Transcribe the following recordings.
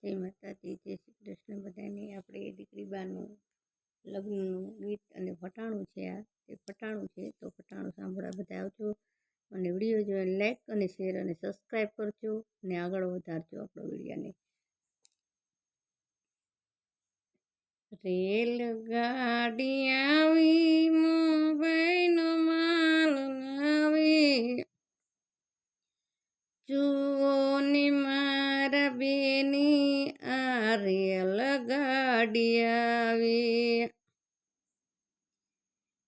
જય માતાજી, જય શ્રી કૃષ્ણ બધાને। આપણે દીકરી બાનું લગ્નનું ગીત અને ફટાણું છે, આ તે ફટાણું છે તો ફટાણું સાંભળવા બધા આવજો અને વિડીયો જોઈને લાઈક અને શેર અને સબસ્ક્રાઈબ કરજો અને આગળ વધારજો આપણો વિડીયોને। રેલગાડી આવી મુંબઈનો માલ લાવી, જુઓ ને મારા બેની આ રેલગાડી આવી।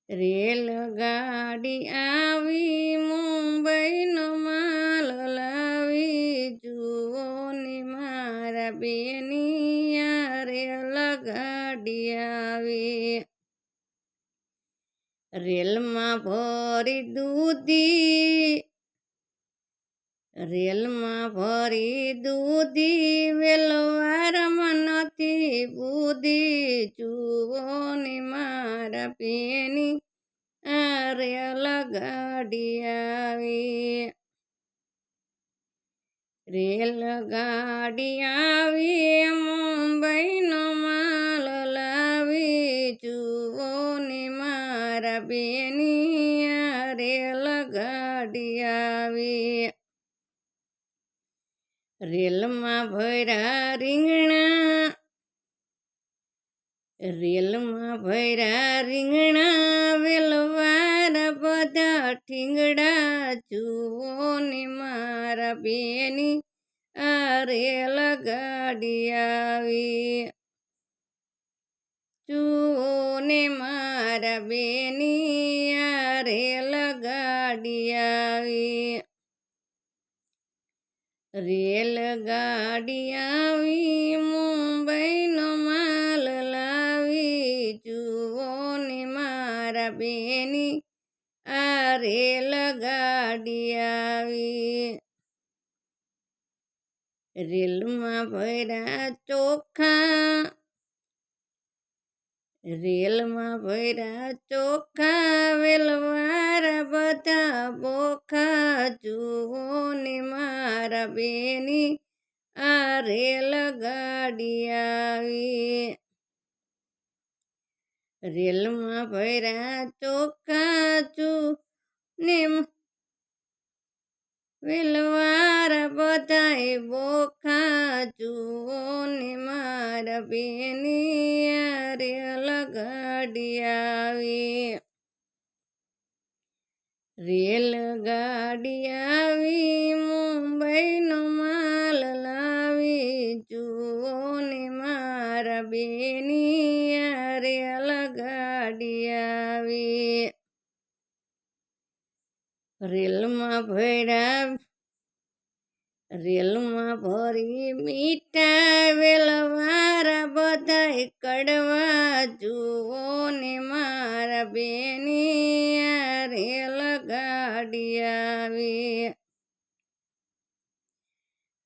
રેલગાડી આવી મુંબઈનો માલ લાવી, જુઓ ને મારા બેની આ રેલગાડી આવી। રેલમાં ભરી દૂધી, રેલમાં ભરી દૂધી, વેલવારમાં નથી બુધી, જુઓ ને મારા બેની આ રેલગાડી આવી। રેલગાડી આવી મુંબઈનો માલ લાવી, જુઓ ને મારા બેની આ રેલગાડી આવી। રેલમાં ભર્યા રીંગણા, રેલમાં ભર્યા રીંગણા, વેલવાર બધા ઠીંગડા, જુઓ ને મારા બેની આ રેલગાડી આવી। જુઓ ને મારા બેની આ રેલગાડી આવી। રેલગાડી આવી મુંબઈનો માલ લાવી, જુઓ ને મારા બેની આ રેલગાડી આવી। રેલમાં ભર્યા ચોખા, રેલમાં ભર્યા ચોખા, વેલવાર બધા બોખા, જુઓ ને મારા બેની આ રેલગાડી આવી। રેલમાં ભર્યા ચોખા ને વેલવાર બધાય બોખા, જુઓ ને મારા બેની આ રેલગાડી આવી। રેલગાડી આવી મુંબઈનો માલ લાવી, જુઓ ને મારા બેની આ રેલગાડી આવી। રેલમાં ભરી મીઠા, વેલવાર બધાય કડવા, જુઓ ને મારા બેની આ રેલગાડી આવી।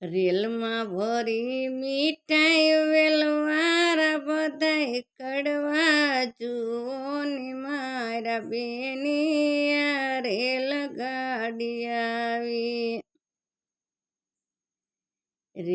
રેલમાં ભરી મીઠાઈ, વેલવાર બધાય કડવા, જુઓ ને મારા બેની